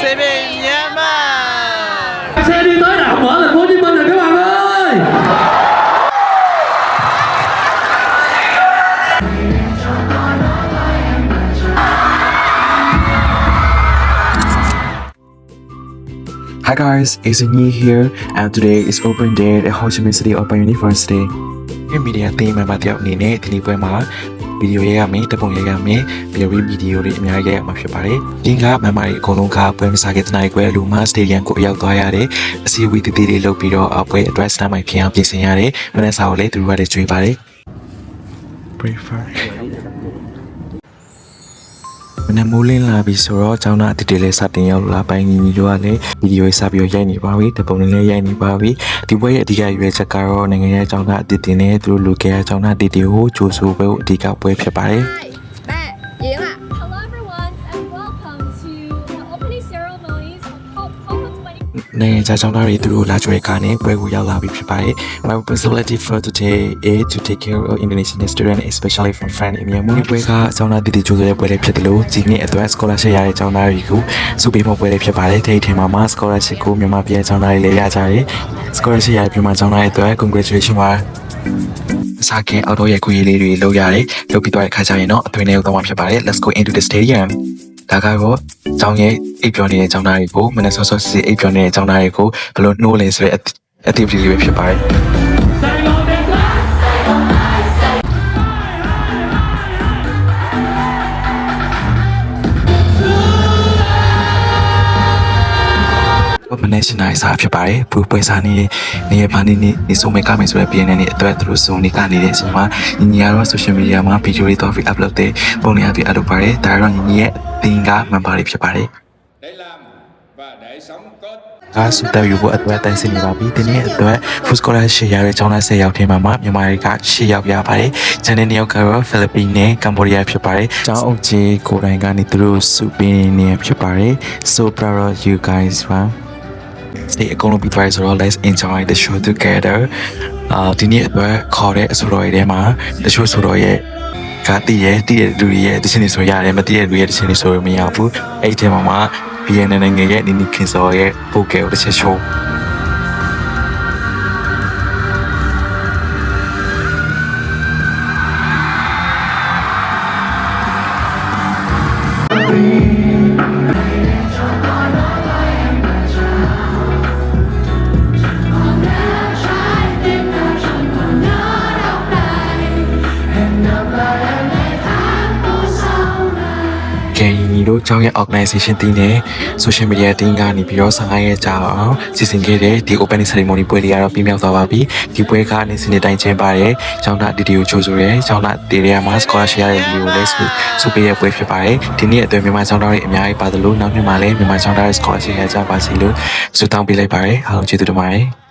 7 Myanmar. Xe đi tới đảo mở thành phố Hồ Chí Minh rồi các bạn ơi. Hi guys, it's Nhi here, and today is open day at Ho Chi Minh City Open University. Media team member တယောက်အနေနဲ့ဒီနေ့ပွဲမှာဗီဒီယိုရိုက်ရမယ်တပုံရိုက်ရမယ်ပြီးတော့ဗီဒီယိုတွေအများကြီးရိုက်ရမှာဖြစ်ပါတယ်။ဒီကမမတွေအကုန်လုံးကပွဲမစားခဲ့တဲ့နိုင်ပွဲလူမစတေဒီယမ်ကိုရောက်သွားရတယ်။အစည်းအဝေးတည်တည်လေးလုပ်ပြီးတော့ပွဲအတွက်စတမိုင်ဖြစ်အောင်ပြင်ဆင်ရတယ်။မနေ့စာကိုလည်းသူတို့ကလည်းကြွေးပါတယ်။ Breakfast မနက်မိုးလင်းလာပြီဆိုတော့ကျောင်းသားအတီးလေးစတင်ရောက်လာပိုင်းညီတို့ကလည်းဗီဒီယိုစပြီးရိုက်နေပါပြီတပုံလေးရိုက်နေပါပြီဒီပွဲရဲ့အဓိကရွေးချက်ကတော့နိုင်ငံရဲ့ကျောင်းသားအတီးနဲ့သူတို့လူကဲကျောင်းသားအတီးကိုကြိုးဆိုပွဲအဓိကပွဲဖြစ်ပါတယ် Hello everyone and welcome to the opening ceremonies of Copa 20. နိုင်ငံခြားကျောင်းသားတွေသူတို့လာကြွေကနေပွဲကိုရောက်လာပြီဖြစ်ပါတယ် My responsibility for today is to take care of Indonesian students especially from France in Myanmar ပွဲကကျောင်းသားတည်တည်ကြိုးဆိုတဲ့ပွဲလေးဖြစ်တယ်လို့ဒီနေ့အတွက် scholarship ရတဲ့ကျောင်းသားတွေကိုစုပေးဖို့ပွဲလေးဖြစ်ပါတယ်ဒီအချိန်မှာ scholarship ကိုမြန်မာပြည်ကျောင်းသားတွေလည်းရကြတယ် scholarship ရတဲ့မြန်မာကျောင်းသားတွေအတွက် congratulations ပါစာကင်အော်တိုရဲ့ခွေးလေးတွေလောက်ရတယ်လုပ်ပြီးတော့ခါကြရင်တော့အသွင်လေးကိုတော့မှာဖြစ်ပါတယ် Let's go into the stadium ဒါကတော့ကျောင်းရဲ့အိပ်ပျော်နေတဲ့ကျောင်းသားတွေကိုမနက်စောစောစီအိပ်ပျော်နေတဲ့ကျောင်းသားတွေကိုဘယ်လိုနှိုးလဲဆိုတဲ့ activity လေးပဲဖြစ်ပါတယ်မနက်ရှင်နိုင်စားဖြစ်ပါတယ်ပူပွဲစားနေရပါနေစုံမဲ့ကမယ်ဆိုတဲ့ PNN နဲ့အတွက်သူတို့စုံနေကနေတဲ့အချိန်မှာညီကတော့ social media မှာ video တွေတော့ upload တဲ့ပုံတွေအပြည့်အလုပ်ပါတယ်ဒါကတော့ညီရဲ့အသင်းက member တွေဖြစ်ပါတယ် để làm và để sống có ကားစတဲ့ယူဖို့အတွက်တန်းစီနေပါပြီဒီနေ့အတွက် food scholarship ရတဲ့ကျောင်းသား10ယောက်ထဲမှာမြန်မာတွေက10ယောက်ရပါတယ်ကျန်တဲ့2ယောက်ကတော့ဖိလစ်ပိန်နဲ့ကမ္ဘောဒီးယားဖြစ်ပါတယ်ကျောင်းအုပ်ကြီးကိုယ်တိုင်ကနေသူတို့စုပင်းနေဖြစ်ပါတယ် so proud of you guys wow Stay a couple of bit so let's enjoy the show together. ဒီနေ့အတွက်ခေါ်တဲ့အဆိုတော်ရဲ့မှာတချို့ဆိုတော်ရဲ့ကတိရဲ့တည်တဲ့လူရဲ့တခြင်းတွေဆိုရတယ်မတည်တဲ့လူရဲ့တခြင်းတွေဆိုမရဘူးအဲ့ဒီထဲမှာ BNN နိုင်ငံရဲ့နီနီခင်စောရဲ့ပို့ကဲကိုတစ်ချက် showတို့ကျောင်းရဲ့ organization တင်းနဲ့ social media တင်းကနေပြီးတော့15ရက်ကြာအောင်စီစဉ်ခဲ့တဲ့ဒီ opening ceremony ပွဲလေးကတော့ပြီးမြောက်သွားပါပြီဒီပွဲကနေ့စဉ်တိုင်းကျင်းပတဲ့ကျောင်းသားအတီးကိုချိုးဆိုရဲကျောင်းသားတေရီယာမှာ scholarship ရတဲ့လူကိုလည်းစုပေးရပွဲဖြစ်ပါတယ်ဒီနေ့အတွက်မြန်မာကျောင်းသားတွေအများကြီးပါသလိုနောက်နှစ်မှာလည်းမြန်မာကျောင်းသားတွေ scholarship ရကြပါစေလို့ဆုတောင်းပေးလိုက်ပါတယ်အားလုံးကျေးဇူးတင်ပါတယ်